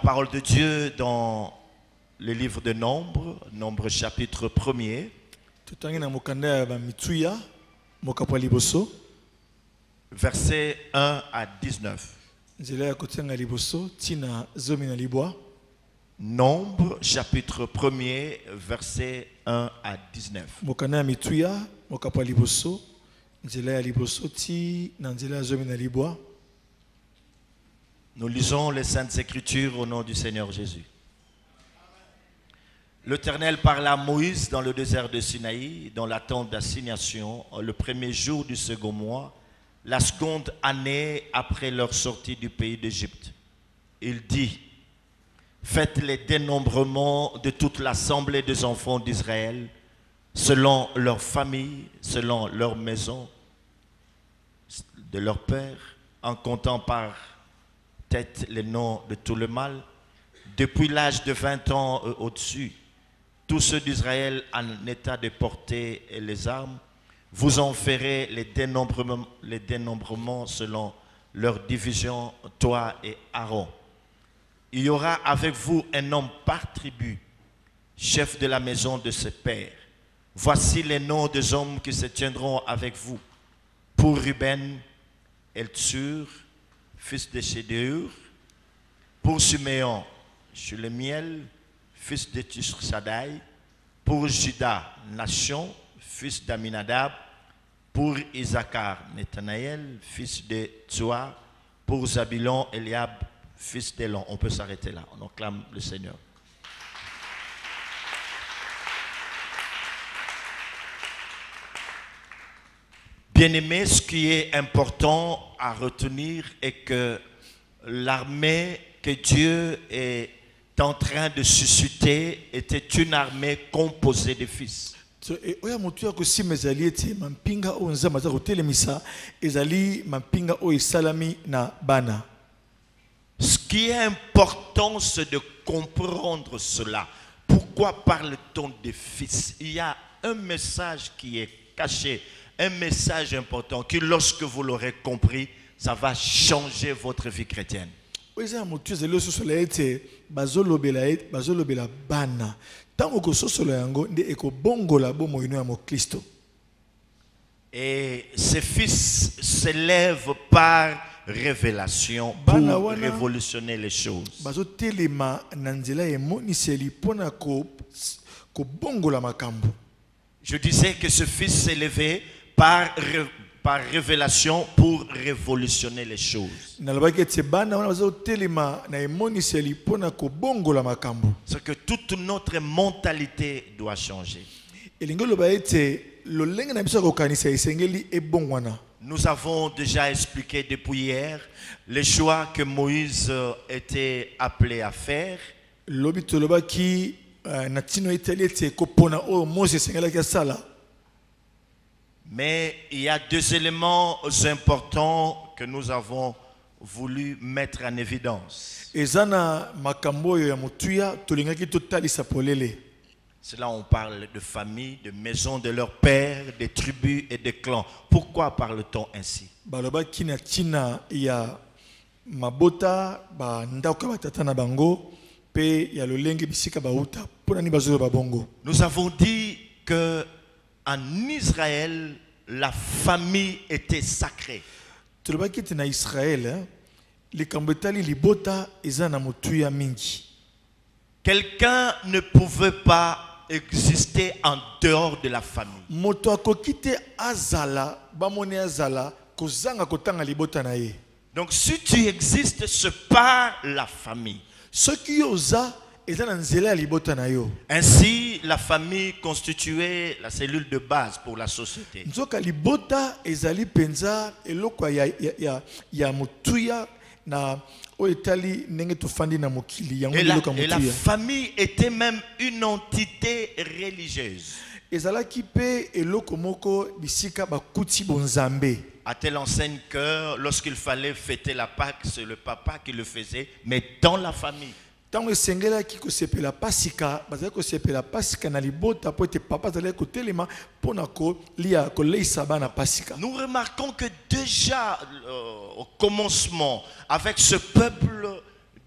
parole de Dieu dans le livre de Nombre, Nombre chapitre 1er. Versets 1 à 19. Nombre chapitre 1er, versets 1 à 19. Nous lisons les Saintes Écritures au nom du Seigneur Jésus. L'Éternel parla à Moïse dans le désert de Sinaï, dans la tente d'assignation, le premier jour du second mois, la seconde année après leur sortie du pays d'Égypte. Il dit: faites les dénombrements de toute l'assemblée des enfants d'Israël, selon leur famille, selon leur maison, de leur père, en comptant par tête les noms de tout le mâle, depuis l'âge de 20 ans au-dessus, tous ceux d'Israël en état de porter les armes, vous en ferez les dénombrements selon leur division, toi et Aaron. Il y aura avec vous un homme par tribu, chef de la maison de ses pères. Voici les noms des hommes qui se tiendront avec vous. Pour Ruben, Eltsur, fils de Shedeur. Pour Siméon, Shelemiel, fils de Tishsadai. Pour Juda, Nation, fils d'Aminadab. Pour Isaacar, Nathanaël, fils de Tsoa. Pour Zabilon, Eliab, fils d'Elon. On peut s'arrêter là. On acclame le Seigneur. Bien-aimés, ce qui est important à retenir est que l'armée que Dieu est en train de susciter était une armée composée de fils. Ce qui est important, c'est de comprendre cela. Pourquoi parle-t-on de fils? Il y a un message qui est caché, un message important que lorsque vous l'aurez compris, ça va changer votre vie chrétienne. Et ces fils s'élèvent par révélation pour révolutionner les choses. Je disais que ce fils s'élevait par révélation pour révolutionner les choses. C'est que toute notre mentalité doit changer. Nous avons déjà expliqué depuis hier les choix que Moïse était appelé à faire. Mais il y a deux éléments importants que nous avons voulu mettre en évidence. C'est là où on parle de famille, de maison de leur père, des tribus et des clans. Pourquoi parle-t-on ainsi? Nous avons dit que en Israël, la famille était sacrée. Quelqu'un ne pouvait pas exister en dehors de la famille. Donc si tu existes, c'est par la famille. Ainsi, la famille constituait la cellule de base pour la société. Et la famille était même une entité religieuse. À telle enseigne que lorsqu'il fallait fêter la Pâque, c'est le papa qui le faisait, mais dans la famille. Nous remarquons que déjà au commencement, avec ce peuple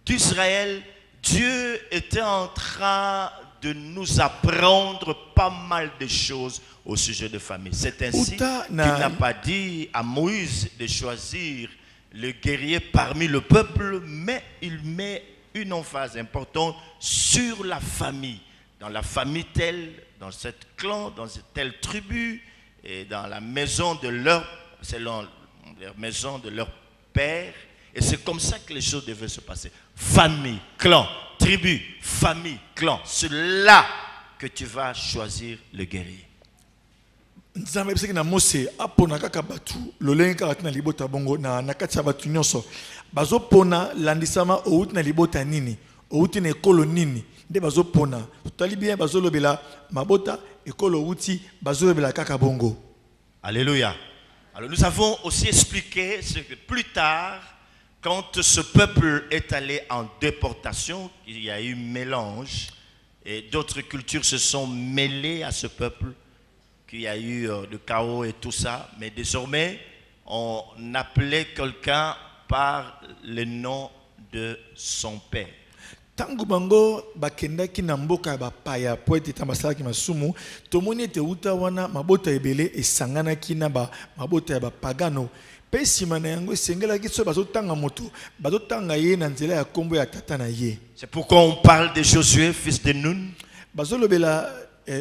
d'Israël, Dieu était en train de nous apprendre pas mal de choses au sujet de famille. C'est ainsi qu'il n'a pas dit à Moïse de choisir le guerrier parmi le peuple, mais il met une emphase importante sur la famille. Dans la famille telle, dans cette clan, dans telle tribu, et dans la maison de leur, selon leur maison de leur père. Et c'est comme ça que les choses devaient se passer. Famille, clan, tribu, famille, clan. C'est là que tu vas choisir le guerrier. Nzambe biseki na Mose apona kaka batu lolenge kaka na libota bongo na nakati ya batu nyonso bazo pona landisama outi na libota nini outi na ekolo nini nde bazo pona totali bien bazo lobela mabota ekolo outi bazo lobela kaka bongo. Alléluia. Alors nous avons aussi expliqué ce que plus tard, quand ce peuple est allé en déportation, il y a eu mélange et d'autres cultures se sont mêlées à ce peuple, qu'il y a eu le chaos et tout ça. Mais désormais, on appelait quelqu'un par le nom de son père. Tangu bango bakendaki na mboka ba paya po ete tambasala ki masumu tomoni ete uta wana mabota ebele esanganaki na ba mabota ya ba pagano pe sima na yango esengelaki so bazotanga moto bazotanga ye na nzela ya kombo ya tata na ye. C'est pourquoi on parle de Josué fils de Nun, bazolobela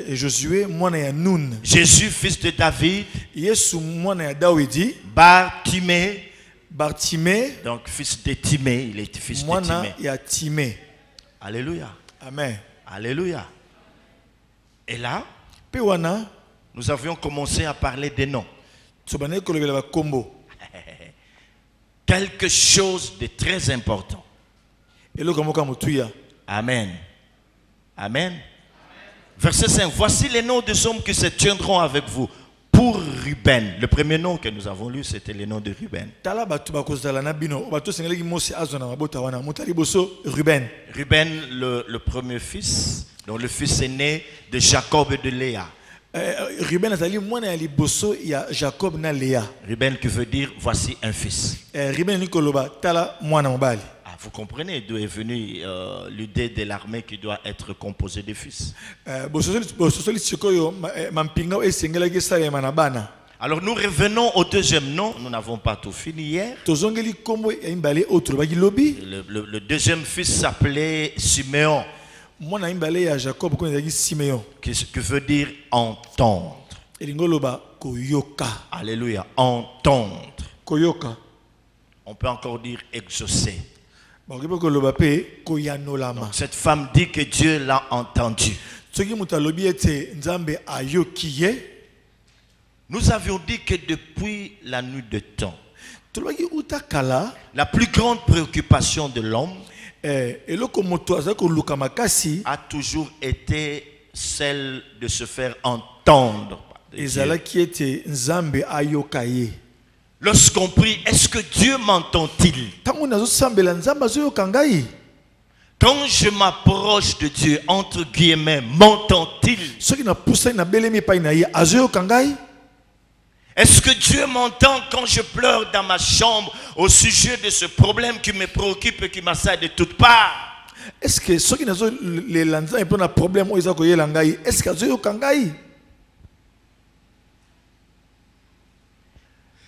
Josué mwana ya Nun, Jésus fils de David, Yesu mwana ya Dawidi, Bartimée, donc fils de Timée, il est fils de Timée. Ya Timée. Alléluia. Amen. Alléluia. Et là, Pewana, nous avions commencé à parler des noms. Quelque chose de très important. Amen. Amen. Verset 5. Voici les noms des hommes qui se tiendront avec vous. Pour Ruben, le premier nom que nous avons lu, c'était le nom de Ruben. Ruben, le premier fils, donc le fils aîné de Jacob et de Léa. Ruben Jacob na Léa. Ruben qui veut dire voici un fils. Vous comprenez d'où est venue l'idée de l'armée qui doit être composée de fils. Alors nous revenons au deuxième nom. Nous n'avons pas tout fini hier. Le deuxième fils s'appelait Siméon. Qui veut dire entendre. Alléluia. Entendre. On peut encore dire exaucer. Donc, cette femme dit que Dieu l'a entendu. Nous avions dit que depuis la nuit de temps, la plus grande préoccupation de l'homme a toujours été celle de se faire entendre. Lorsqu'on prie, est-ce que Dieu m'entend-il? Quand je m'approche de Dieu, entre guillemets, m'entend-il? Est-ce que Dieu m'entend quand je pleure dans ma chambre au sujet de ce problème qui me préoccupe et qui m'assaille de toutes parts? Est-ce que ceux qui ont les lanzas et un problème est-ce que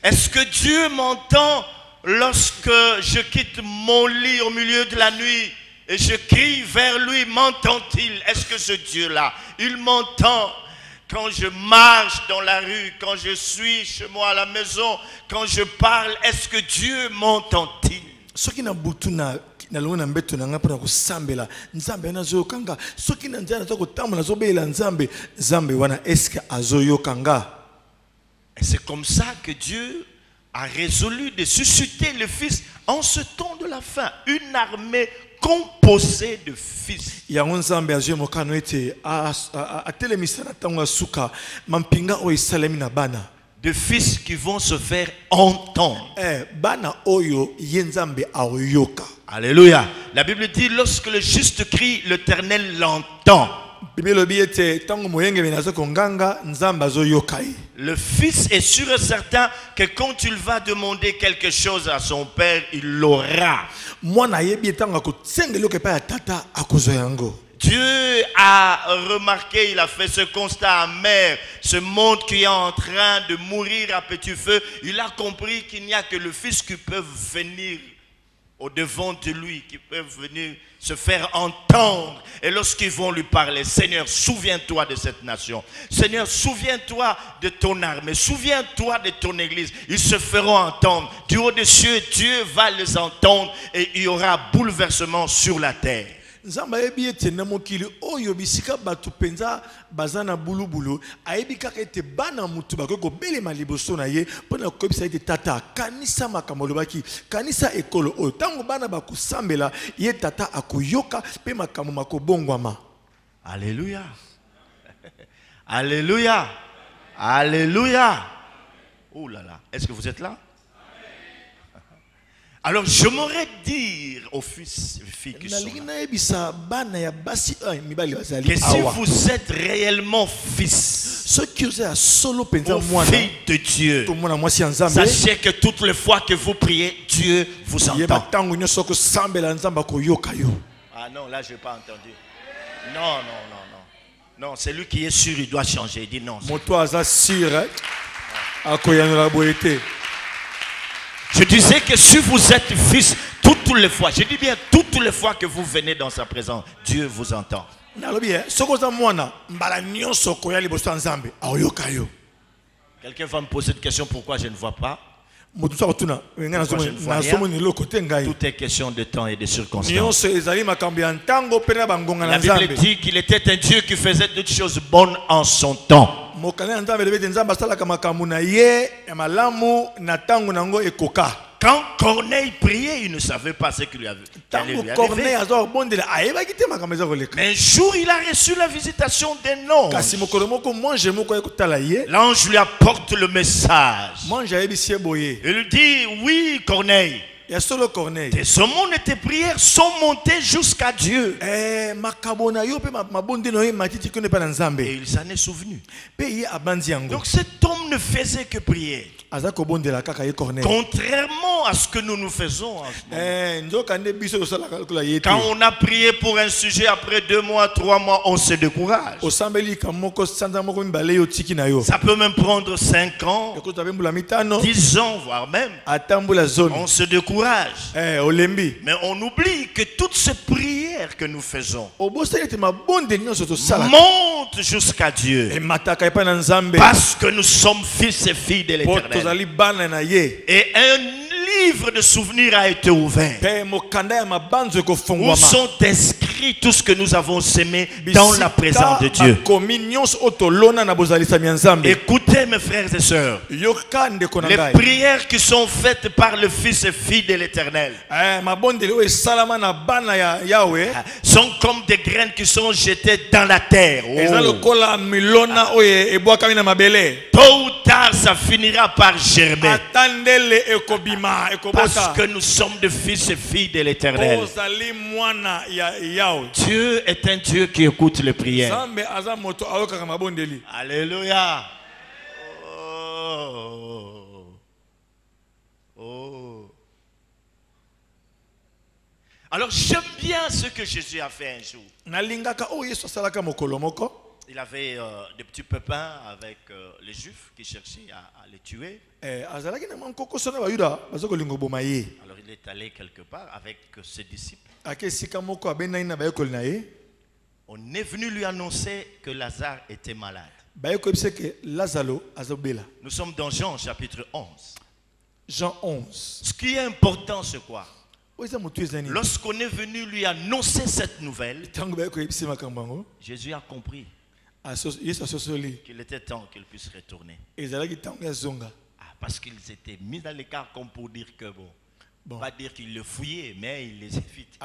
est-ce que Dieu m'entend lorsque je quitte mon lit au milieu de la nuit et je crie vers lui? M'entend-il? Est-ce que ce Dieu-là, il m'entend quand je marche dans la rue, quand je suis chez moi à la maison, quand je parle? Est-ce que Dieu m'entend-il? Et c'est comme ça que Dieu a résolu de susciter le Fils en ce temps de la fin. Une armée composée de fils. De fils qui vont se faire entendre. Alléluia. La Bible dit, lorsque le juste crie, l'Éternel l'entend. Le fils est sûr et certain que quand il va demander quelque chose à son père, il l'aura. Dieu a remarqué, il a fait ce constat amer, ce monde qui est en train de mourir à petit feu. Il a compris qu'il n'y a que le fils qui peut venir au-devant de lui, qui peuvent venir se faire entendre. Et lorsqu'ils vont lui parler, Seigneur, souviens-toi de cette nation. Seigneur, souviens-toi de ton armée. Souviens-toi de ton église. Ils se feront entendre. Du haut des cieux, Dieu va les entendre et il y aura bouleversement sur la terre. Nzamba yebi ete na mokili oyo bisika batu penza bazana bulubulu ayebi kaka ete bana mutu bakoko belema liboso na ye pona kokobisa ete tata kanisa makambo lobaki kanisa ekolo oyo tango bana bakusambela ye tata akoyoka pe makambo makobongwama. Alléluia. Alléluia. Alléluia. Oh là là, est-ce que vous êtes là? Alors j'aimerais dire aux fils et filles qui sont là, que si vous êtes réellement fils ou fille de Dieu, sachez que toutes les fois que vous priez, Dieu vous entend. Ah non, là je n'ai pas entendu. Non, non, non, non. Non, c'est lui qui est sûr, il doit changer. Il dit non. Je disais que si vous êtes fils, toutes les fois, je dis bien toutes les fois que vous venez dans sa présence, Dieu vous entend. Quelqu'un va me poser une question, pourquoi je ne vois pas? Tout est question de temps et de circonstances. La Bible dit qu'il était un Dieu qui faisait toutes choses bonnes en son temps. Quand Corneille priait, il ne savait pas ce qu'il lui avait arrivé. Mais un jour, il a reçu la visitation d'un ange. L'ange lui apporte le message. Il dit, oui, Corneille. Tes sermons et tes prières sont montées jusqu'à Dieu. Et il s'en est souvenu. Donc cet homme ne faisait que prier. Contrairement à ce que nous faisons en ce moment. Quand on a prié pour un sujet, après 2 mois, 3 mois, on se décourage. Ça peut même prendre 5 ans, 10 ans, voire même. On se décourage. Mais on oublie que toutes ces prières que nous faisons montent jusqu'à Dieu. Parce que nous sommes fils et filles de l'Éternel. Et un livre de souvenirs a été ouvert. Où sont inscrits tout ce que nous avons semé dans la présence de Dieu. Écoutez mes frères et sœurs, les prières qui sont faites par le Fils et fille de l'Éternel sont comme des graines qui sont jetées dans la terre. Tôt ou tard, ça finira par germer. Parce que nous sommes des fils et filles de l'Éternel. Dieu est un Dieu qui écoute les prières. Alléluia. Oh. Oh. Alors j'aime bien ce que Jésus a fait un jour. Il avait des petits pépins avec les Juifs qui cherchaient à les tuer. Alors il est allé quelque part avec ses disciples. On est venu lui annoncer que Lazare était malade. Nous sommes dans Jean chapitre 11. Jean 11. Ce qui est important, c'est quoi? Lorsqu'on est venu lui annoncer cette nouvelle, Jésus a compris qu'il était temps qu'il puisse retourner. Parce qu'ils étaient mis à l'écart comme pour dire que bon. Pas dire qu'il le fouillait, mais il les évitait.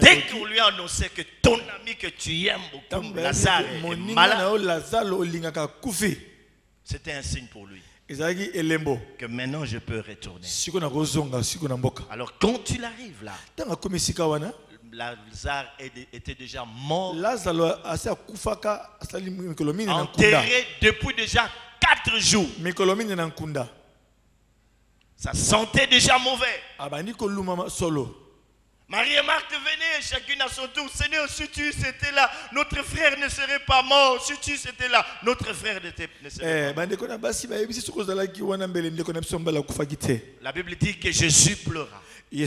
Dès qu'on lui a annoncé que ton ami que tu aimes beaucoup, Lazare, est malade, c'était un signe pour lui que maintenant je peux retourner. Alors quand il arrive là, Lazare était déjà mort, Lazaro asa kufaka asali mikolo mingi na nkunda. enterré depuis déjà 4 jours. Mikolo mingi na nkunda. Ça sentait déjà mauvais. Abandi koluma solo. Marie et Marthe venaient, chacune à son tour. Seigneur, si tu étais là, notre frère ne serait pas mort. Si tu étais là, notre frère ne serait pas mort. La Bible dit que Jésus pleura. Et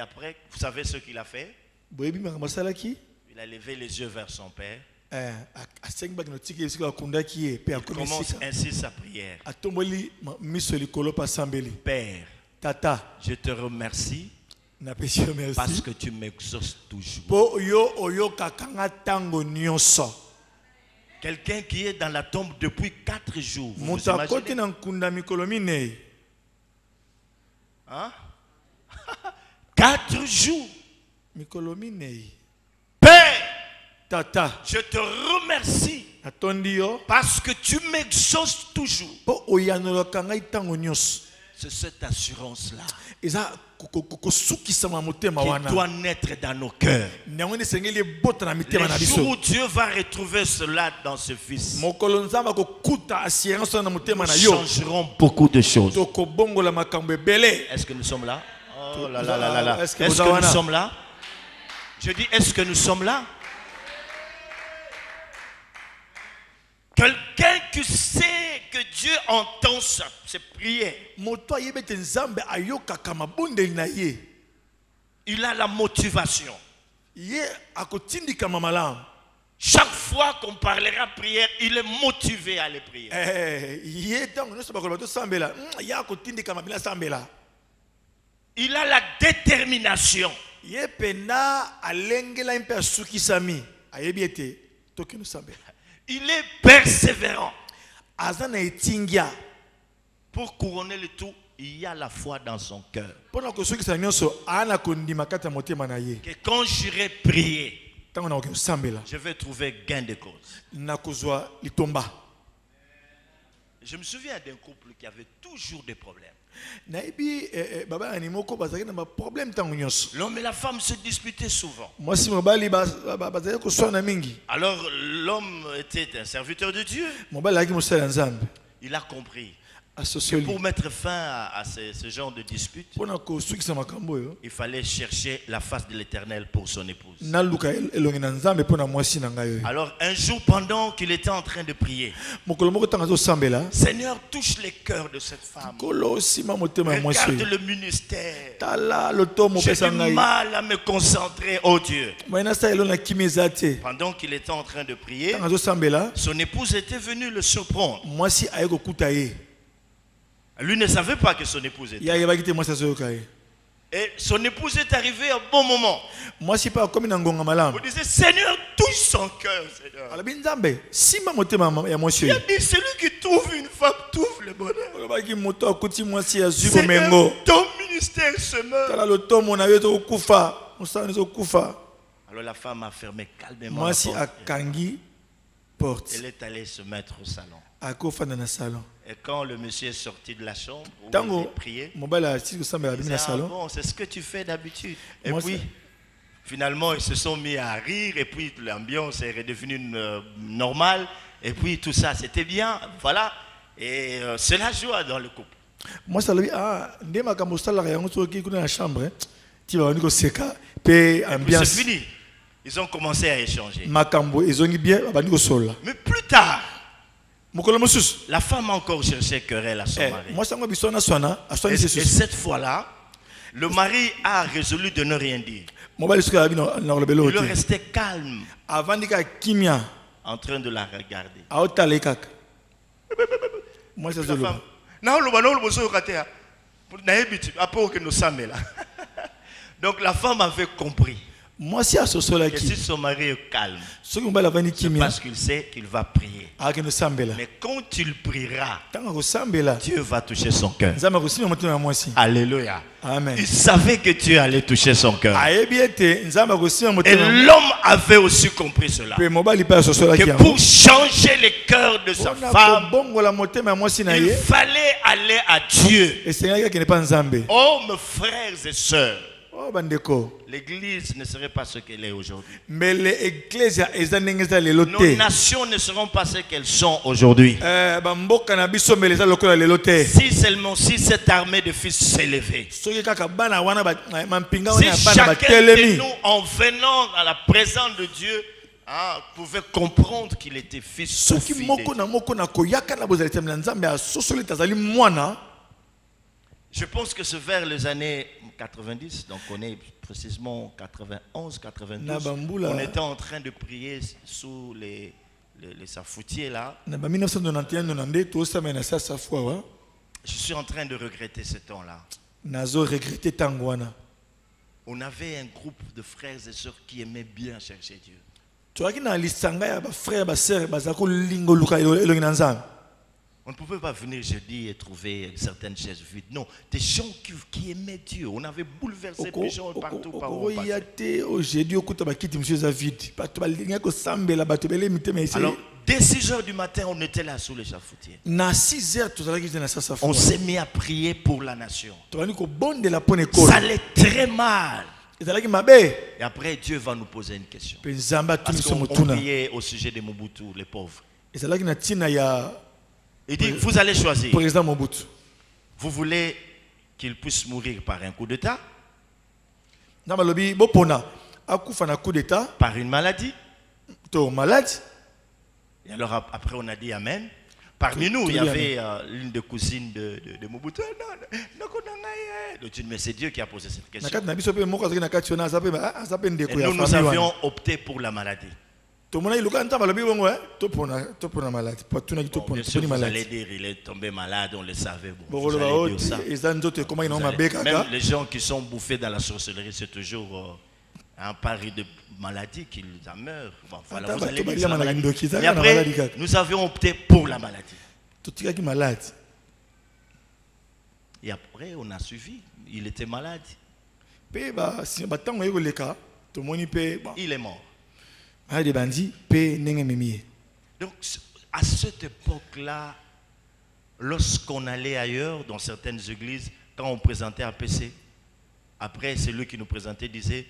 après, vous savez ce qu'il a fait? Il a levé les yeux vers son Père. Il commence ainsi sa prière. Père, Tata, je te remercie parce que tu m'exauces toujours. Quelqu'un qui est dans la tombe depuis 4 jours. Vous vous imaginez? Hein? 4 jours. Père, Tata, je te remercie parce que tu m'exauces toujours. C'est cette assurance-là qui doit naître dans nos cœurs. Le jour où Dieu va retrouver cela dans ce Fils, nous changerons beaucoup de choses. Est-ce que nous sommes là? Oh là là là là. Est-ce que nous sommes là? Je dis, est-ce que nous sommes là? Quelqu'un qui sait que Dieu entend ses prières. Il a la motivation. Chaque fois qu'on parlera prière, il est motivé à les prier. Il a la détermination. Il est persévérant. Pour couronner le tout, il y a la foi dans son cœur. Que quand j'irai prier, je vais trouver gain de cause. Je me souviens d'un couple qui avait toujours des problèmes. L'homme et la femme se disputaient souvent. Alors l'homme était un serviteur de Dieu. Il a compris que pour mettre fin à ce genre de dispute, il fallait chercher la face de l'Éternel pour son épouse. Alors un jour, pendant qu'il était en train de prier, Seigneur, touche les cœurs de cette femme. Regarde le ministère. J'ai du mal à me concentrer, oh Dieu. Pendant qu'il était en train de prier, son épouse était venue le surprendre. Lui ne savait pas que son épouse était là. Et son épouse est arrivée au bon moment. Vous disiez, Seigneur, touche son cœur, Seigneur. Il a dit, celui qui trouve une femme trouve le bonheur. Seigneur, ton ministère se meurt. Alors la femme a fermé calmement la porte. Elle est allée se mettre au salon. Et quand le monsieur est sorti de la chambre où il priait, il disait, ah bon, c'est ce que tu fais d'habitude. Et puis, finalement, ils se sont mis à rire et puis l'ambiance est redevenue normale. Et puis tout ça, c'était bien, voilà. Et cela joue dans le couple. Moi, ça lui c'est fini. Ils ont commencé à échanger. Mais plus tard, la femme a encore cherché querelle à son mari. Et cette fois-là, le mari a résolu de ne rien dire. Il restait calme en train de la regarder. Donc la femme avait compris. Que si son mari est calme, c'est parce qu'il sait qu'il va prier. Mais quand il priera, Dieu va toucher son cœur. Alléluia. Amen. Il savait que Dieu allait toucher son cœur. Et l'homme avait aussi compris cela. Que pour changer le cœur de sa femme, il fallait aller à Dieu. Oh mes frères et sœurs, Oh bandeko. L'église ne serait pas ce qu'elle est aujourd'hui. Mais l'église Nos nations ne seront pas ce qu'elles sont aujourd'hui. Si seulement si cette armée de fils s'élevait. Si chacun de nous, en venant à la présence de Dieu, pouvait comprendre qu'il était fils ou fille de Dieu. Je pense que c'est vers les années 90, donc on est précisément 91, 92, on était en train de prier sous les safoutiers là. Je suis en train de regretter ce temps-là. On avait un groupe de frères et sœurs qui aimaient bien chercher Dieu. On ne pouvait pas venir jeudi et trouver certaines chaises vides. Non, des gens qui aimaient Dieu. On avait bouleversé les gens partout par où on passait. Alors, dès 6 heures du matin, on était là sous l'échafautier. On s'est mis à prier pour la nation. Ça allait très mal. Et après, Dieu va nous poser une question. Parce qu'on priait au sujet de Mobutu, les pauvres. Il dit, vous allez choisir. Vous voulez qu'il puisse mourir par un coup d'État? Par une maladie? Et alors après on a dit Amen. Parmi nous, il y avait l'une des cousines de Mobutu. Mais c'est Dieu qui a posé cette question. Et nous avions opté pour la maladie. Bon, bien sûr, vous allez dire il est tombé malade, on le savait. Bon, vous allez dire ça. Même les gens qui sont bouffés dans la sorcellerie, c'est toujours un pari de maladie qu'ils en meurent. Bon, voilà, vous allez dire ça. Et après, nous avions opté pour la maladie. Et après, on a suivi. Il était malade. Il est mort. Donc, à cette époque-là, lorsqu'on allait ailleurs, dans certaines églises, quand on présentait APC, après, celui qui nous présentait disait,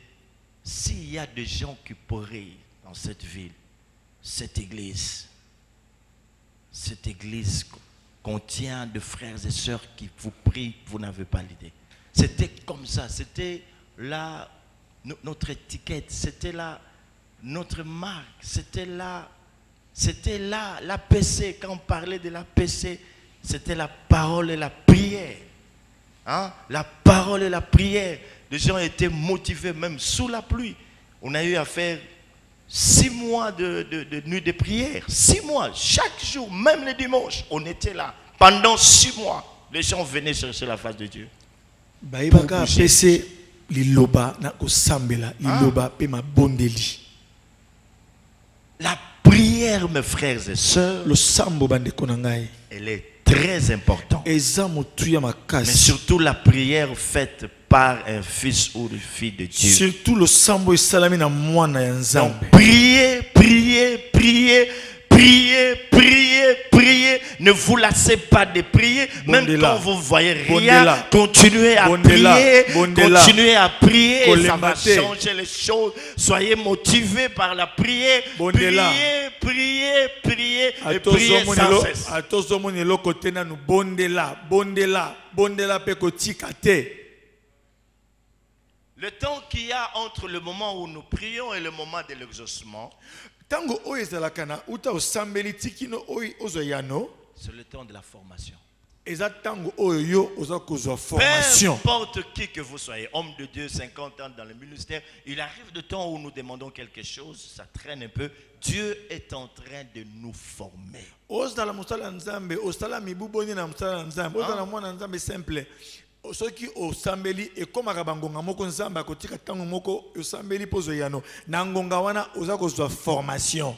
s'il y a des gens qui pourraient dans cette ville, cette église contient de frères et sœurs qui vous prient, vous n'avez pas l'idée. C'était comme ça, c'était là notre étiquette, c'était là notre marque, c'était là l'APC. Quand on parlait de l'APC, c'était la parole et la prière. La parole et la prière. Les gens étaient motivés même sous la pluie. On a eu à faire 6 mois de nuit de prière. 6 mois, chaque jour, même le dimanche, on était là. Pendant 6 mois, les gens venaient chercher la face de Dieu. La prière, mes frères et sœurs, elle est très importante. Mais surtout la prière faite par un fils ou une fille de Dieu. Surtout le sambo salamina mwana ya Nzambe. Priez, priez, priez, priez, priez, priez. Ne vous lassez pas de prier. Même quand vous voyez rien, continuez à prier. Continuez à prier. Et ça va changer les choses. Soyez motivés par la prière. Priez, priez, priez. Et priez sans cesse. Le temps qu'il y a entre le moment où nous prions et le moment de l'exaucement, c'est le temps de la formation. Peu importe qui que vous soyez, homme de Dieu, 50 ans dans le ministère, il arrive de temps où nous demandons quelque chose, ça traîne un peu. Dieu est en train de nous former. Soki osambeli ekomaka bangonga moko nzamba akotika tango moko osambeli pozo yano na ngonga wana oza kozwa formation.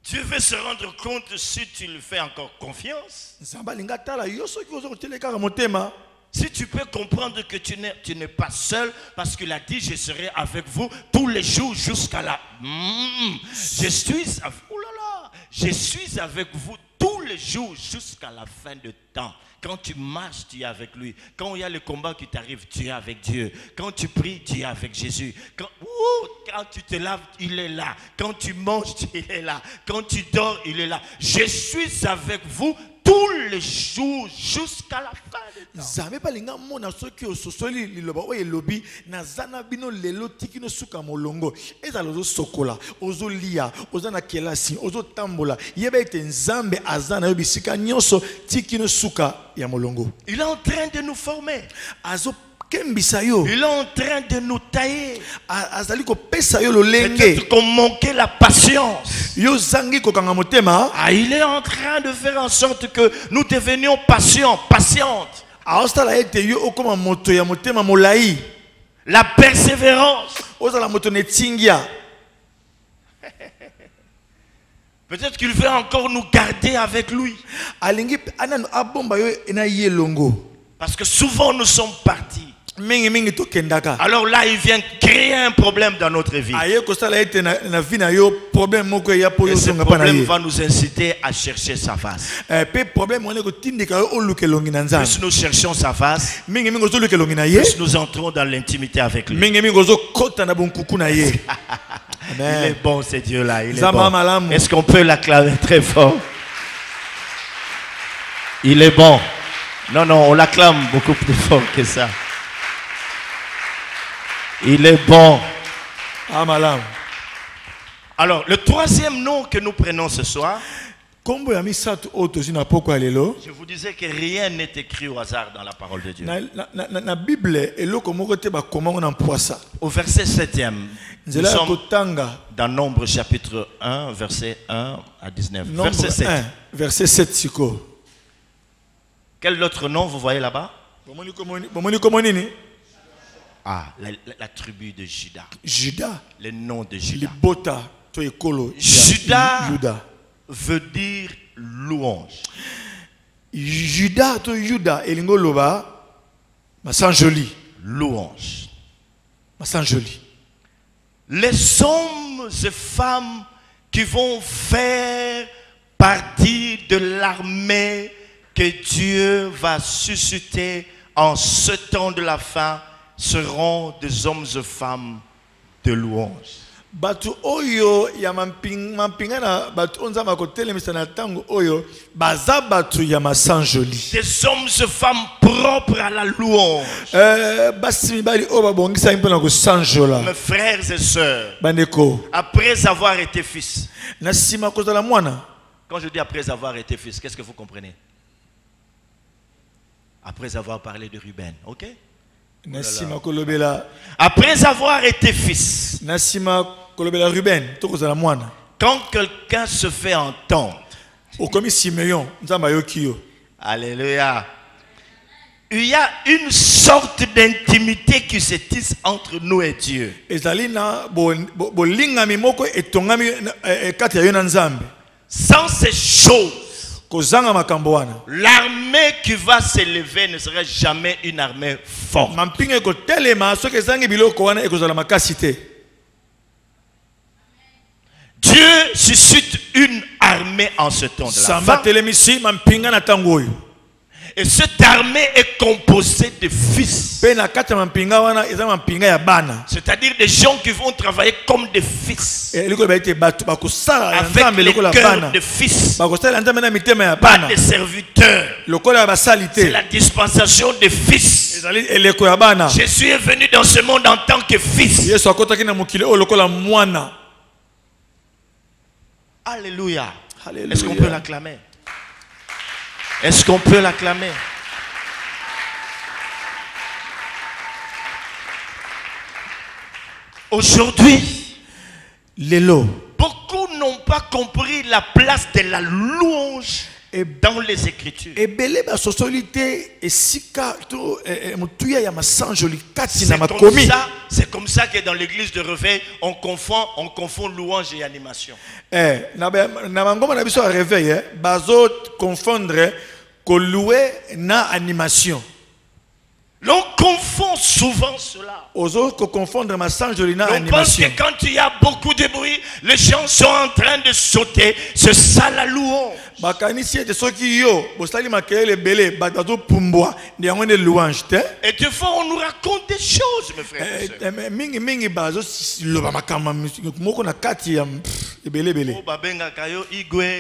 Dieu veut se rendre compte si tu lui fais encore confiance. Nzamba linga tala yo soki oza koteleka motema. Si tu peux comprendre que tu n'es pas seul, parce qu'il a dit je serai avec vous tous les jours jusqu'à la. Je suis avec vous tous les les jours jusqu'à la fin de temps. Quand tu marches, tu es avec lui. Quand il y a le combat qui t'arrive, tu es avec Dieu. Quand tu pries, tu es avec Jésus. Quand tu te laves, il est là. Quand tu manges, il est là. Quand tu dors, il est là. Je suis avec vous tous les jours jusqu'à la fin du temps. Zambe palinga mona soki ososoli liloba oye lobi na zana bino lelo tikino suka molongo eza lozo sokola ozo lia ozana kelasi ozo tambola yeba ete nzambe azana yo bisika nyonso tikino suka ya molongo. Il est en train de nous former. Azo kembisa yo. Il est en train de nous tailler. Azali ko pesa yo lolenge. Peut-être qu'on manquait la patience. Yo zangi ko kanga motema. Il est en train de faire en sorte que nous devenions patients, patientes. Aostala ete yo okoma moto ya motema molai. La persévérance. Ozala moto netingia. Peut-être qu'il veut encore nous garder avec lui. Alingi ananu abomba yo na yelongo. Parce que souvent nous sommes partis. Alors là, il vient créer un problème dans notre vie. Et ce problème va nous inciter à chercher sa face. Plus nous cherchons sa face, plus nous entrons dans l'intimité avec lui. Il est bon, ce Dieu-là. Il est bon. Est-ce qu'on peut l'acclamer très fort? Il est bon. Non, on l'acclame beaucoup plus fort que ça. Il est bon. Alors, le troisième nom que nous prenons ce soir, je vous disais que rien n'est écrit au hasard dans la parole de Dieu. Au verset 7e, nous sommes dans Nombre chapitre 1, verset 1 à 19. Verset 7. Verset 7. Quel autre nom vous voyez là-bas? La tribu de Juda. Juda. Le nom de Juda. Juda veut dire louange. Juda to Juda elingo loba masan joli. Louange. Masan joli. Les hommes et femmes qui vont faire partie de l'armée que Dieu va susciter en ce temps de la fin seront des hommes et femmes de louange. Batu oyo ya mampinga na batu onza makotelemisa na tango oyo baza batu ya masan joli. Des hommes et femmes propres à la louange. Basi mibali oyo babongisa mpona ko sanjola. Mes frères et sœurs. Bandeko. Après avoir été fils. Na sima kozala mwana. Quand je dis après avoir été fils, qu'est-ce que vous comprenez? Après avoir parlé de Ruben, ok? Après avoir été fils, quand quelqu'un se fait entendre, alléluia, il y a une sorte d'intimité qui se tisse entre nous et Dieu. Sans ces choses, l'armée qui va s'élever ne sera jamais une armée forte. Dieu suscite une armée en ce temps de la fin. Et cette armée est composée de fils. C'est-à-dire des gens qui vont travailler comme des fils. Avec le cœur de fils. Pas de serviteurs. C'est la dispensation des fils. Jésus est venu dans ce monde en tant que fils. Alléluia. Est-ce qu'on peut l'acclamer? Est-ce qu'on peut l'acclamer? Aujourd'hui, beaucoup n'ont pas compris la place de la louange dans les Écritures. C'est comme ça que dans l'église de réveil, on confond louange et animation. L'on confond souvent cela. On pense que quand il y a beaucoup de bruit, les gens sont en train de sauter. C'est ça la louange. Et des fois, on nous raconte des choses, mes frères et sœurs.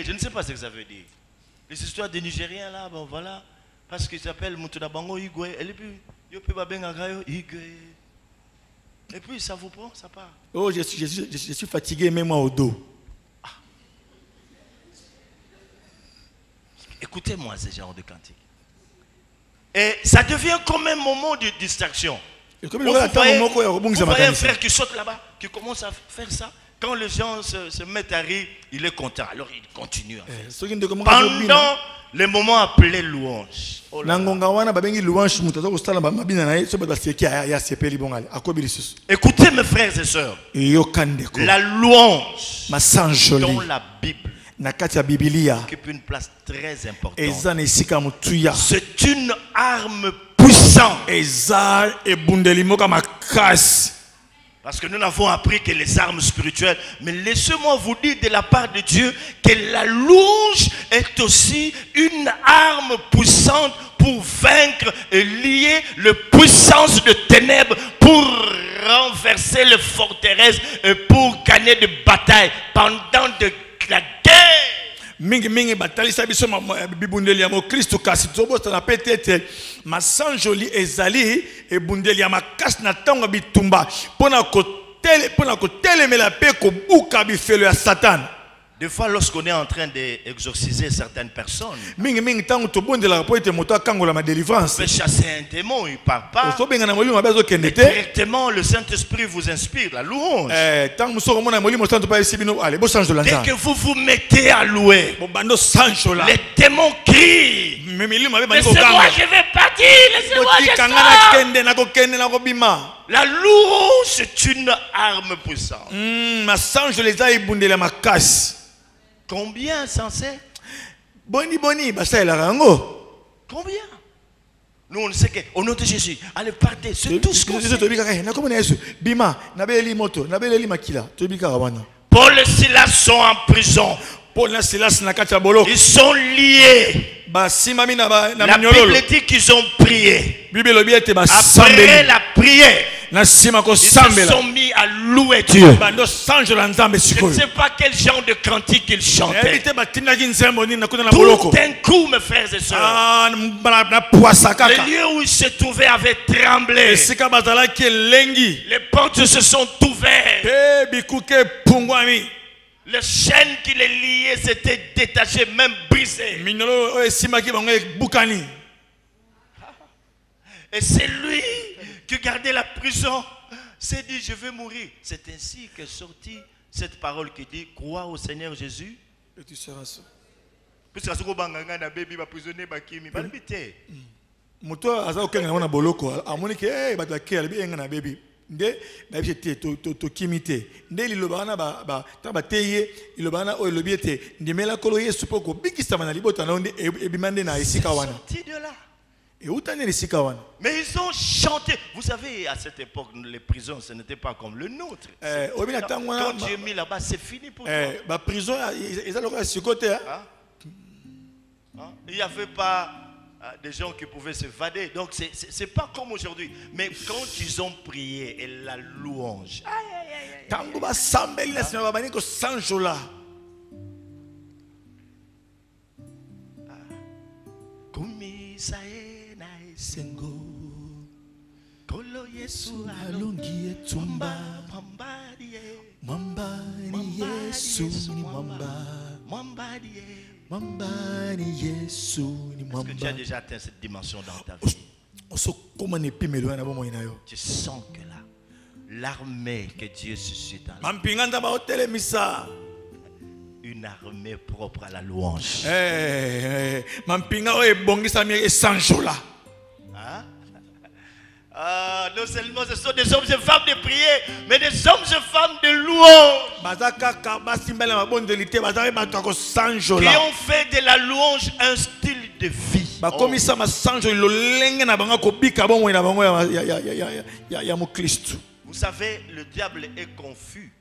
Je ne sais pas ce que ça veut dire. Les histoires des Nigériens là, bon voilà. Parce qu'il s'appelle Moutunabango Igwe. Et puis ça vous prend, ça part. Oh, je suis fatigué, mets-moi au dos. Ah. Écoutez-moi ce genre de cantique. Et ça devient comme un moment de distraction. Vous voyez un frère qui saute là-bas, qui commence à faire ça. Quand les gens se mettent à rire, il est content. Alors il continue à faire. Pendant les moments appelés louange. Oh écoutez mes frères et sœurs. La louange dans la Bible occupe une place très importante. C'est une arme puissante. Parce que nous n'avons appris que les armes spirituelles. Mais laissez-moi vous dire de la part de Dieu que la louange est aussi une arme puissante pour vaincre et lier les puissances de ténèbres, pour renverser les forteresses et pour gagner des batailles pendant la guerre. Mingi batalisa biso bibundeli ya Kristo kasi tobosta na petete masanjoli ezali e bundeli ya makasi na tango bitumba pona ko telemela pe ko buka bifelo ya Satan. Des fois, lorsqu'on est en train d'exorciser certaines personnes, on peut chasser un démon, il ne part pas. Et directement, le Saint-Esprit vous inspire la louange. Dès que vous vous mettez à louer, les démons crient. Laissez-moi, je vais partir. Laissez-moi, je sors. La louange, c'est une arme puissante. Combien censé? Boni, bah ça combien? Nous on sait qu'au nom de Jésus, allez partez, c'est tout ce qu'on sait. Paul et Silas sont en prison. Ils sont liés. La Bible dit qu'ils ont prié. Après la prière, ils se sont mis à louer Dieu. Je ne sais pas quel genre de cantique ils chantaient. Tout d'un coup, mes frères et sœurs, le lieu où ils se trouvaient avait tremblé. Les portes se sont ouvertes. Les chaînes qui les liaient s'étaient détachées, même brisées. Et c'est lui qui gardait la prison. S'est dit, je vais mourir. C'est ainsi qu'est sortie cette parole qui dit, crois au Seigneur Jésus. Et tu seras sauvé. Nde babite to kimite nde lilobana ba tabateye ilobana o lobiete ndimela kolo Yesu poko bikisa na libota na onde ebimande na esika wana et utane esika wana. Mais ils ont chanté. Vous savez, à cette époque, les prisons, ce n'était pas comme le nôtre. Quand tu es mis là-bas, c'est fini pour toi. Ba prison ils allaient sur côté. Il n'y avait pas des gens qui pouvaient s'évader. Donc, c'est pas comme aujourd'hui. Mais quand ils ont prié et la louange. Est-ce que tu as déjà atteint cette dimension dans ta vie? Tu sens que là, l'armée que Dieu suscite en une armée propre à la louange. Non seulement ce sont des hommes et femmes de prière, mais des hommes et femmes de louange qui ont fait de la louange un style de vie. bakomisa masanjo lolenge na bango kobika bomoi na bango ya mokristo. Vous savez, le diable est confus.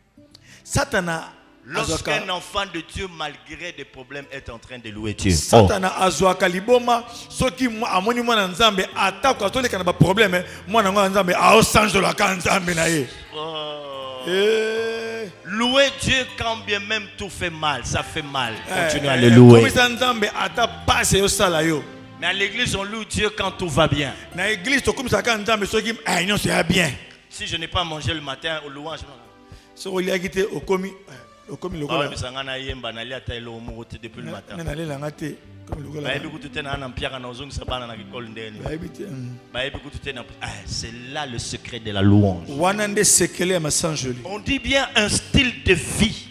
Satana Lorsqu'un enfant de Dieu, malgré des problèmes, est en train de louer Dieu. Satana azwaka liboma soki amoni mwana nzambe atako atoleka na ba problème mwana ngwa nzambe aosanjola ka nzambe na ye. Louer Dieu quand bien même tout fait mal, ça fait mal. Continuez à le louer. Mais à l'église on loue Dieu quand tout va bien. Si je n'ai pas mangé le matin au louange, depuis le matin. C'est là le secret de la louange. On dit bien un style de vie.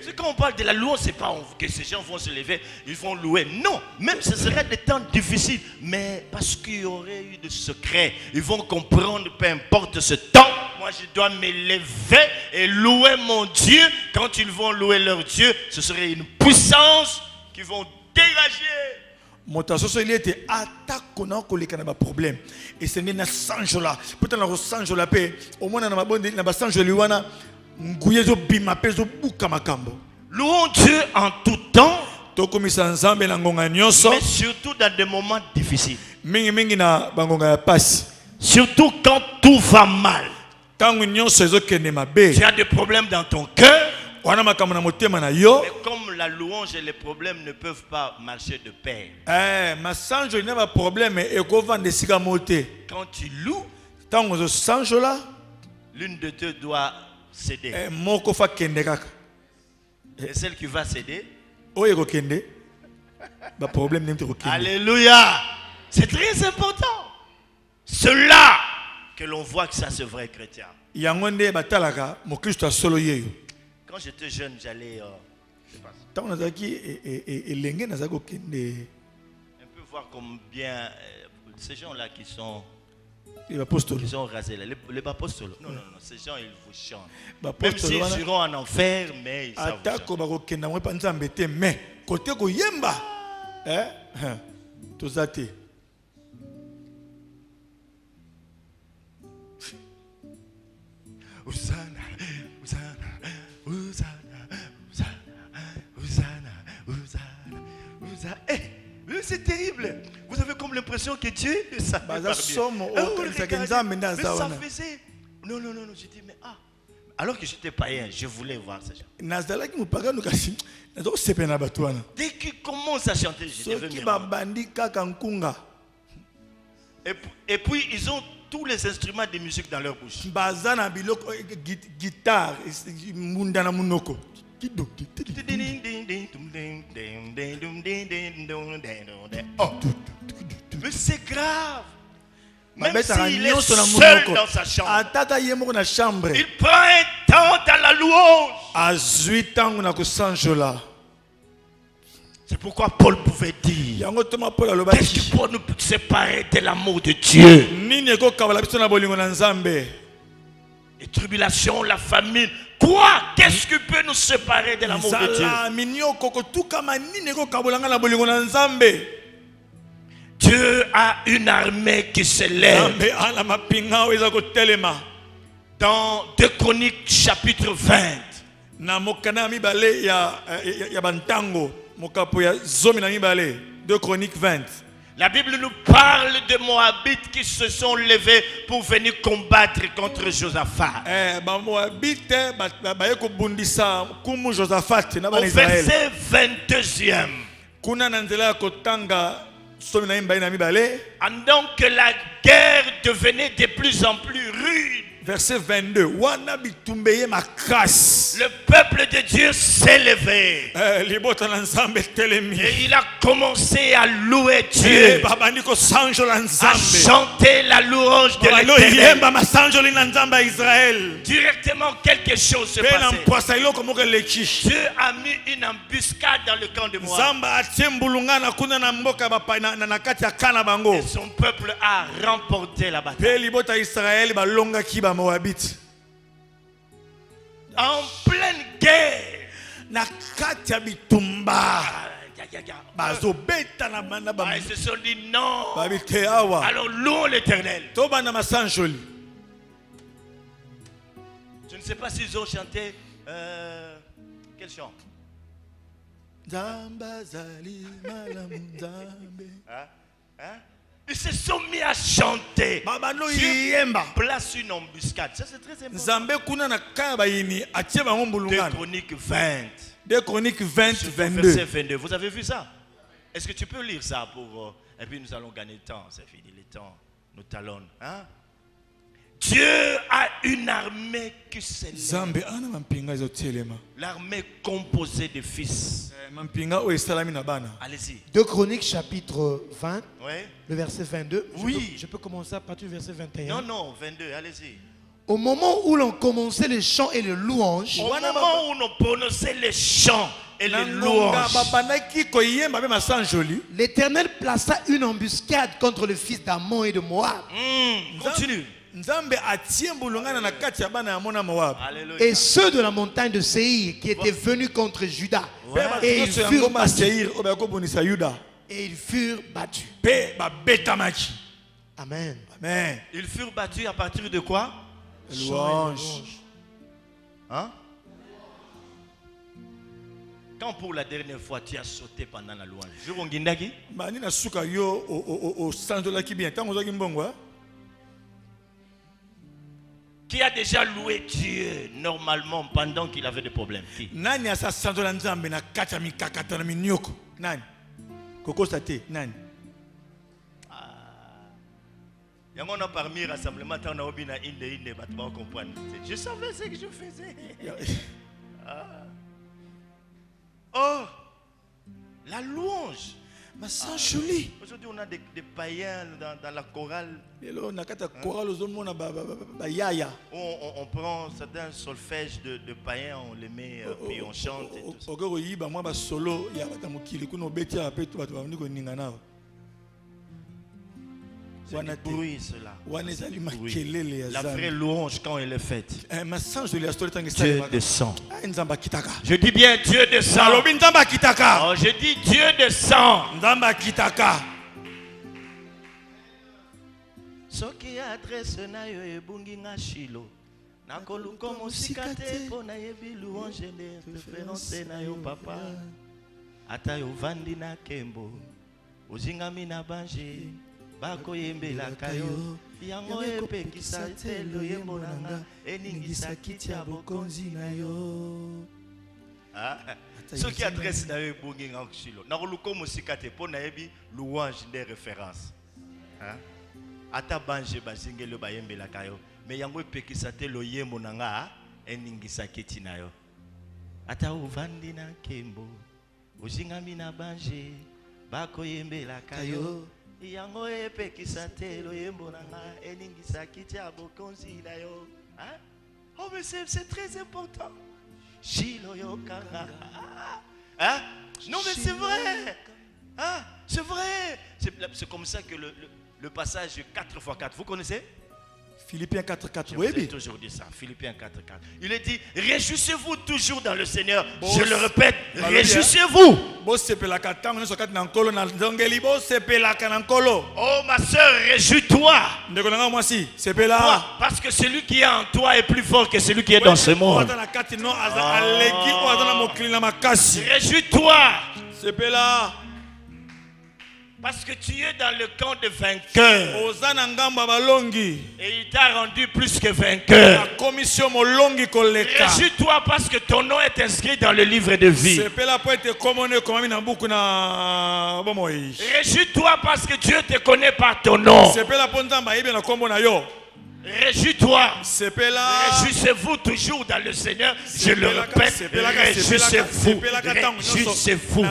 C'est quand on parle de la louange, c'est pas que ces gens vont se lever, ils vont louer. Non, même ce serait des temps difficiles, mais parce qu'il y aurait eu de secrets, ils vont comprendre, peu importe ce temps, moi je dois me lever et louer mon Dieu. Quand ils vont louer leur Dieu, ce serait une puissance qui vont dégager. Motasoso il était attaque na koleka na ba problème et c'est na sanjola peut-être na sanjola pe au moins na mabonde na ba sanjoli wana nguyezo bima pezo buka makambo. Louons Dieu en tout temps, tokomisa nzambe na ngonga nyonso, mais surtout dans des moments difficiles. Mingi na bangonga ya pasi, surtout quand tout va mal. Tango nyonso ezokende mabe, tu as des problèmes dans ton cœur. Mais comme la louange et les problèmes ne peuvent pas marcher de pair. Quand tu loues, l'une de deux doit céder. Et celle qui va céder, alléluia, c'est très important. C'est là que l'on voit que ça c'est vrai chrétien. Quand j'étais jeune, j'allais un peu voir combien ces gens-là qui sont rasés là, les apôtres. Non, ces gens ils vous chantent. Même s'ils iront en enfer, mais ils savent. C'est terrible. Vous avez comme l'impression que Dieu ça faisait. Non, je dis mais alors que j'étais païen, je voulais voir ces gens. Dès qu'ils commencent à chanter, je devais me. Et puis ils ont tous les instruments de musique dans leur bouche. Guitare, mais c'est grave. Même s'il est seul dans sa chambre, il prend un temps dans la louange. C'est pourquoi Paul pouvait dire, qu'est-ce qui peut nous séparer de l'amour de Dieu? Les tribulations, la famine. Quoi? Qu'est-ce qui peut nous séparer de l'amour de Dieu? Dieu a une armée qui s'élève. Dans 2 Chroniques chapitre 20. 2 Chroniques 20. La Bible nous parle de Moabites qui se sont levés pour venir combattre contre Josaphat. Au verset 22e. Pendant que la guerre devenait de plus en plus rude, verset 22. Le peuple de Dieu s'est levé. Et il a commencé à louer Dieu, à chanter la louange de l'Éternel. Directement quelque chose se passait. Dieu a mis une embuscade dans le camp de Moab. Et son peuple a remporté la bataille. En pleine guerre, bazo beta na bana ba Ils se sont dit non. babi te awa Alors louons l'Éternel. to bana masanjoli. Je ne sais pas s'ils ont chanté quel chant. Nzamba zali malamu nzambe. Hein? Ils se sont mis à chanter. Babano Dieu yemba. place une embuscade. Ça c'est très important. Nzambe kuna na kaya bayini atie bango 2 mbulungana. Chroniques 20. 2 Chroniques 20 22. Verset 22. Vous avez vu ça? Est-ce que tu peux lire ça pour... et puis nous allons gagner le temps. C'est fini le temps. Nous talonnons. Hein? Dieu a une armée qui s'élève. Zambe ana mampinga ezotelema. L'armée composée de fils. Mampinga o esalami na bana. Allez-y. 2 Chroniques chapitre 20, Oui. le verset 22. Oui. Je peux commencer à partir du verset 21. Non, 22. Allez-y. Au moment où l'on commençait les chants et les louanges, Au moment où nous prononçons les chants et les louanges, babanaki koyemba be masanjoli. l'Éternel plaça une embuscade contre le fils d'Ammon et de Moab. continue. Nzambe atie mbulungana na kati ya bana ya mona Moab. Alléluia. Et ceux de la montagne de Séhir qui étaient venus contre Juda. Ouais. Et ils furent battus. Et ils furent battus. Pe ba betamaki. Amen. Amen. Ils furent battus à partir de quoi? Louange. Hein? Quand pour la dernière fois tu as sauté pendant la louange? Jurongindaki? Bani na suka yo o sanjolaki bien. Tango zaki mbongo. Qui a déjà loué Dieu normalement pendant qu'il avait des problèmes? Qui? Nani asa sanjola nzambe na kati ya mikakata na minyoko? Nani? Kokosa te, nani? Il y a un parmi rassemblement, on a oublié inde, battement comprendre. Je savais ce que je faisais. Oh, la louange. Ma sanjoli. Aujourd'hui, on a des païens dans la chorale. Lelo na kati ya chorale ozomona ba yaya. On prend certains solfèges de païens, on les met, puis on chante. Et tout ça. Okoko yiba mwa ba solo ya bata mukili kuno beti ya petu batu bamni ko ninga nao. C'est du bruit cela. La vraie louange quand elle est faite. Dieu descend. Je Je dis bien Dieu descend. Oh, je dis Dieu descend. Soki adresse na yo ebungi nga shilo. Nakoluka mosika te po na yebi louange de référence na yo papa. Ata yo vandi na kembo. Ozingami na banje. Bako yembela kayo yango epekisa te loyembo nanga eningisa kiti ya bokonzi na yo. Ce qui adresse na yo ebongi nga kshilo nakoluka mosika te po na yebi louange des références. Ata banje bazingelo bayembela kayo me yango epekisa te loyembo nanga eningisa kiti na yo. Ata ovandi na kembo ozingami na banje bako yembela kayo yango epekisa te loyembo nanga eningisa kiti ya bokonzi na yo. Oh mais c'est très important. Shilo yokanga. Non mais c'est vrai. C'est vrai. C'est comme ça que le passage 4x4, vous connaissez? Philippiens 4:4. Je vous ai toujours dit ça. Philippiens 4:4. Il est dit, réjouissez-vous toujours dans le Seigneur. Je le répète, réjouissez-vous. Oh ma soeur, réjouis-toi. Parce que celui qui est en toi est plus fort que celui qui est dans ce monde. Réjouis-toi. Parce que tu es dans le camp de vainqueurs. Et il t'a rendu plus que vainqueur. Réjouis-toi parce que ton nom est inscrit dans le livre de vie. Réjouis-toi parce que Dieu te connaît par ton nom. Réjouis-toi. Réjouissez-vous toujours dans le Seigneur. Je le répète. Réjouissez-vous. Réjouissez-vous.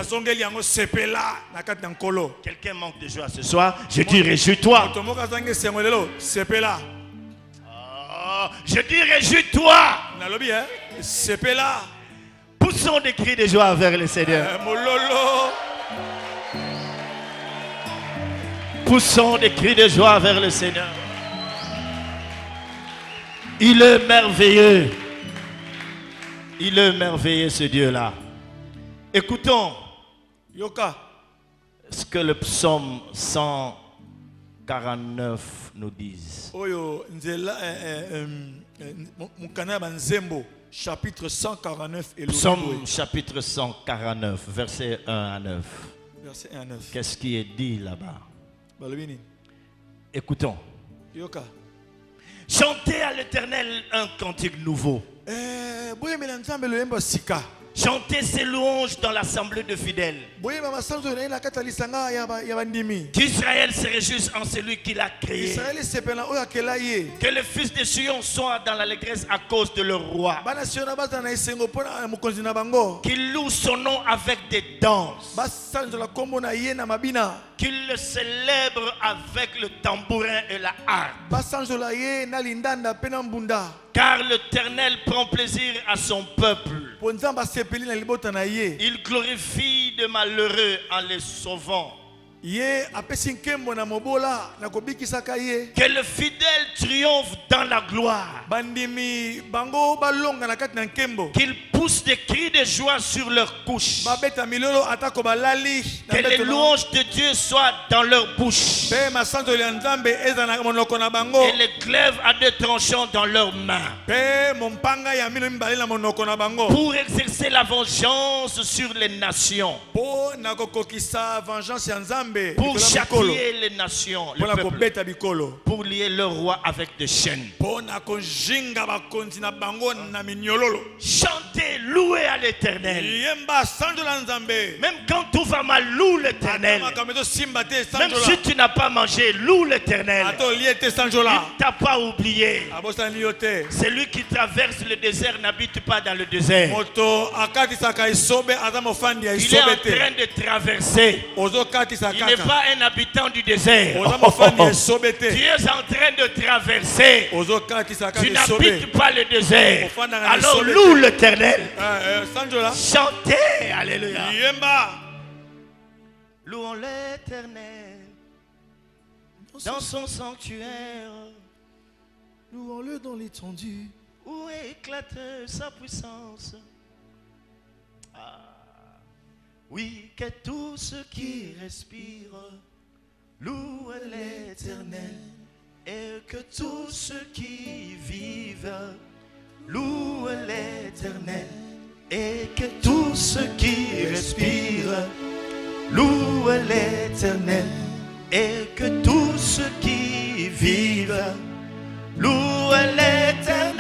Quelqu'un manque de joie ce soir. Je dis réjouis-toi. Je dis réjouis-toi. Poussons des cris de joie vers le Seigneur. Poussons des cris de joie vers le Seigneur. Il est merveilleux. Il est merveilleux ce Dieu-là. Écoutons Yoka. Ce que le psaume 149 nous dit. Oyo nzela mukana banzembo chapitre 149 et Psaume chapitre 149 verset 1 à 9. Verset 1 à 9. Qu'est-ce qui est dit là-bas? Balobini. Écoutons. Yoka. Chantez à l'Éternel un cantique nouveau. Boye melanzambe lo yemba sika. Chantez ses louanges dans l'assemblée de fidèles. Qu'Israël se réjouisse en celui qui l'a créé. Que les fils de Sion soient dans l'allégresse à cause de leur roi. Qu'ils louent son nom avec des danses. Qu'ils le célèbrent avec le tambourin et la harpe. Car l'Éternel prend plaisir à son peuple. Il glorifie de malheureux en les sauvant. Que le fidèle triomphe dans la gloire. Qu'il pousse des cris de joie sur leurs couches. Que les louanges de Dieu soient dans leur bouche. Et les glaives à deux tranchants dans leurs mains. Pour exercer la vengeance sur les nations. Pour châtier les nations, le peuple, pour lier leur roi avec des chaînes. Chantez, louez à l'Éternel. Même quand tout va mal, loue l'Éternel. Même si tu n'as pas mangé, loue l'Éternel. Il ne t'a pas oublié. Celui qui traverse le désert n'habite pas dans le désert. Il est en train de traverser. Il n'est pas un habitant du désert. Tu es en train de traverser. Tu n'habites pas le désert. Alors loue l'Éternel. Chantez, alléluia. Louons l'Éternel dans son sanctuaire. Louons-le dans l'étendue où éclate sa puissance. Oui, que tout ce qui respire loue l'Éternel, et que tous ceux qui vivent louent l'Éternel, et que tous ceux qui respirent louent l'Éternel, et que tous ceux qui vivent louent l'Éternel.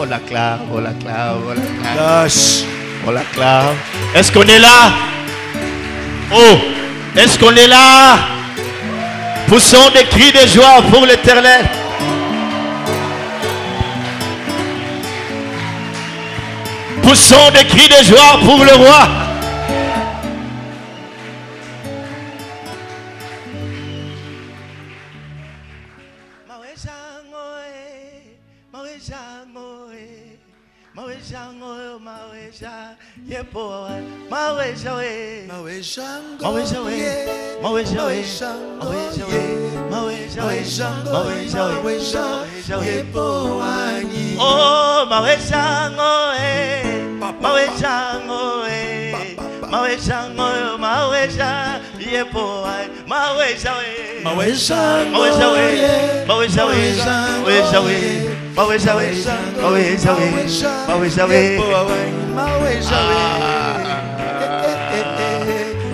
On l'acclame, on l'acclame, on l'acclame. On l'acclame. Est-ce qu'on est là? Oh, est-ce qu'on est là? Poussons des cris de joie pour l'Éternel. Poussons des cris de joie pour le roi.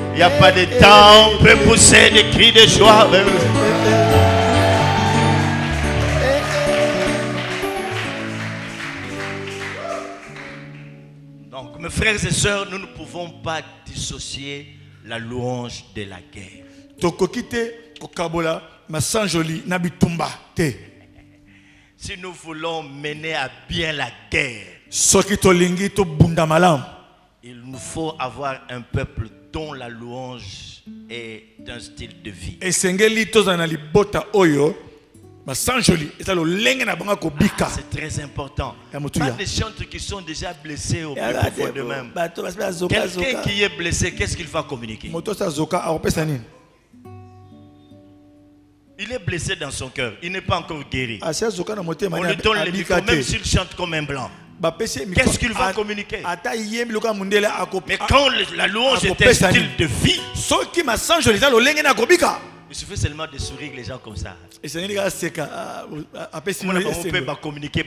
Il n'y a pas de temps, on peut pousser des cris de joie. Donc, mes frères et sœurs, nous ne pouvons pas dissocier la louange de la guerre. Si nous voulons mener à bien la guerre, il nous faut avoir un peuple dont la louange est d'un style de vie. C'est très important. Pas des chantres qui sont déjà blessés au plus profond d'eux-mêmes. Quelqu'un qui est blessé, qu'est-ce qu'il va communiquer? Il est blessé dans son cœur. Il n'est pas encore guéri. On lui donne le micro, même s'il chante comme un blanc. Qu'est-ce qu'il va communiquer? Mais quand la louange est un style de vie, il suffit seulement de sourire les gens comme ça. On peut pas communiquer.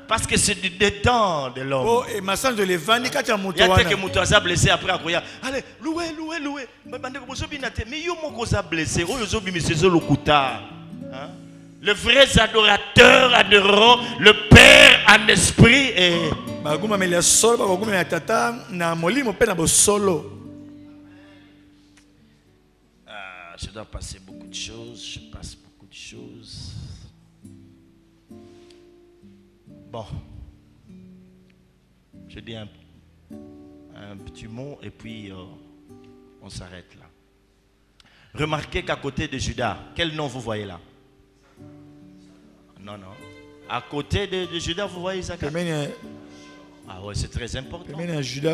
Parce que c'est du dedans de l'homme. Il y a des gens qui sont blessés après. Allez, louez. Mais yo moko za blessé. Les vrais adorateurs adoreront le Père en esprit et... Je dois passer beaucoup de choses. Je passe beaucoup de choses. Bon. Je dis un petit mot et puis on s'arrête là. Remarquez qu'à côté de Judas, quel nom vous voyez là? Non. À côté de Judas, vous voyez Isaac? Ah ouais, c'est très important.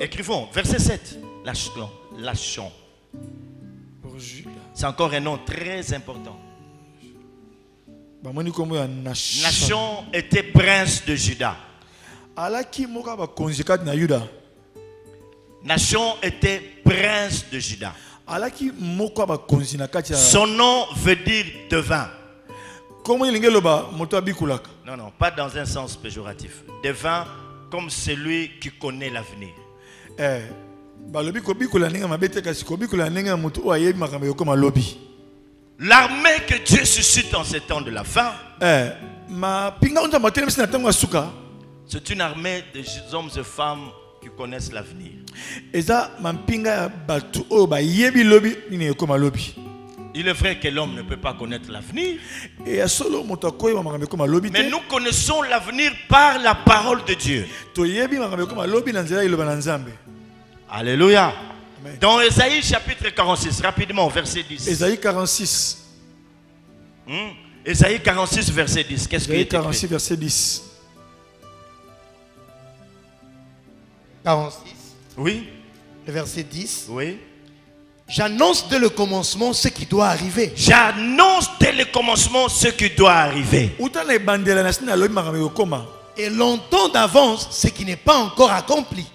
Écrivons, verset 7. Lâchons. C'est encore un nom très important. Nashon était prince de Juda. Nashon était prince de Juda. Son nom veut dire devin. Non, pas dans un sens péjoratif. Devin comme celui qui connaît l'avenir. L'armée que Dieu suscite en ces temps de la fin, c'est une armée de hommes et femmes qui connaissent l'avenir. Il est vrai que l'homme ne peut pas connaître l'avenir, mais nous connaissons l'avenir par la parole de Dieu. Alléluia. Amen. Dans Ésaïe chapitre 46, rapidement, verset 10. Ésaïe 46. Ésaïe 46, verset 10. Qu'est-ce qui est écrit? 46, verset 10. 46. Oui. Le verset 10. Oui. J'annonce dès le commencement ce qui doit arriver. J'annonce dès le commencement ce qui doit arriver. Et longtemps d'avance ce qui n'est pas encore accompli.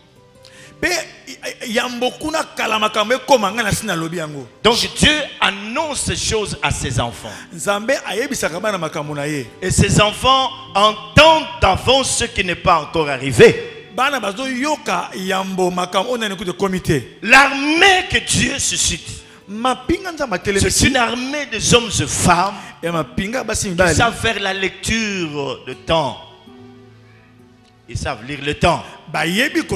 Donc Dieu annonce ces choses à ses enfants. Et ses enfants entendent d'avance ce qui n'est pas encore arrivé. L'armée que Dieu suscite, c'est une armée des hommes et femmes qui savent faire la lecture de temps. Ils savent lire le temps. Et ils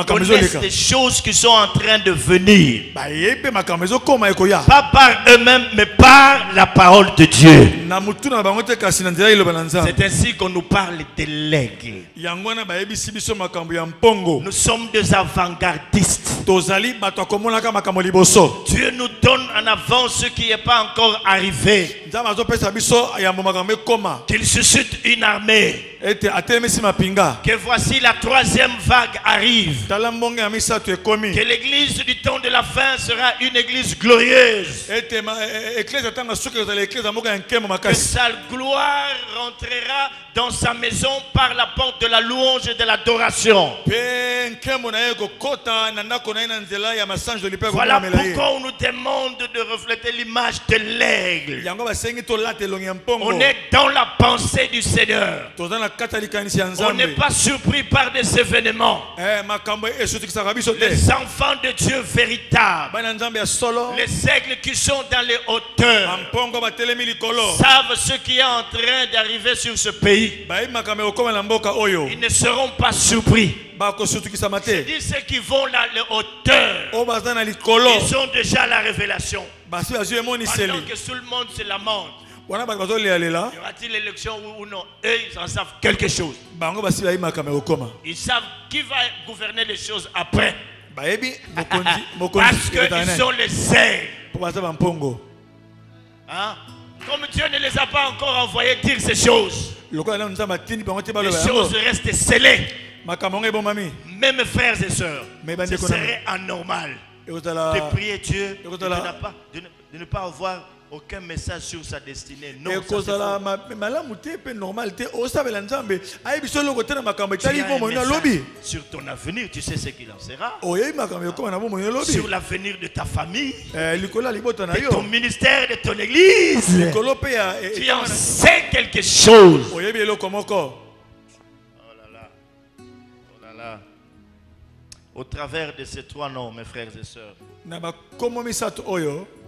connaissent des choses qui sont en train de venir. Pas par eux-mêmes, mais par la parole de Dieu. C'est ainsi qu'on nous parle de l'aigle. Nous sommes des avant-gardistes. Dieu nous donne en avance ce qui n'est pas encore arrivé. Qu'il suscite une armée. Que voici la troisième vague arrive. Que l'église du temps de la fin sera une église glorieuse. Que sa gloire rentrera dans sa maison par la porte de la louange et de l'adoration. Voilà pourquoi on nous demande de refléter l'image de l'aigle. On est dans la pensée du Seigneur. On n'est pas surpris par des événements. Les enfants de Dieu véritables, les aigles qui sont dans les hauteurs, savent ce qui est en train d'arriver sur ce pays. Ils ne seront pas surpris. C'est dit ceux qui vont dans les hauteurs, ils ont déjà la révélation. Pendant que tout le monde se lamente, y aura-t-il l'élection ou non? Eux, ils en savent quelque chose. Ils savent qui va gouverner les choses après. Parce qu'ils sont les aigles. Comme Dieu ne les a pas encore envoyés dire ces choses, les choses restent scellées. Même frères et sœurs, ce serait anormal de prier Dieu de ne pas avoir aucun message sur sa destinée. Non, ça, tu as un message sur ton avenir, tu sais ce qu'il en sera. Sur l'avenir de ta famille, de ton ministère, de ton église. Tu en sais quelque chose. Oh là là. Oh là là. Au travers de ces trois noms, mes frères et sœurs,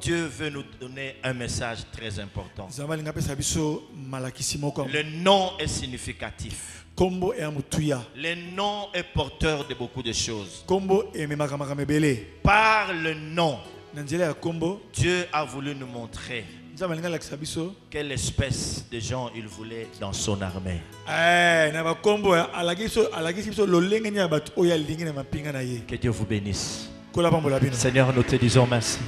Dieu veut nous donner un message très important. Le nom est significatif. Le nom est porteur de beaucoup de choses. Par le nom, Dieu a voulu nous montrer quelle espèce de gens il voulait dans son armée. Que Dieu vous bénisse. Seigneur, nous te disons merci.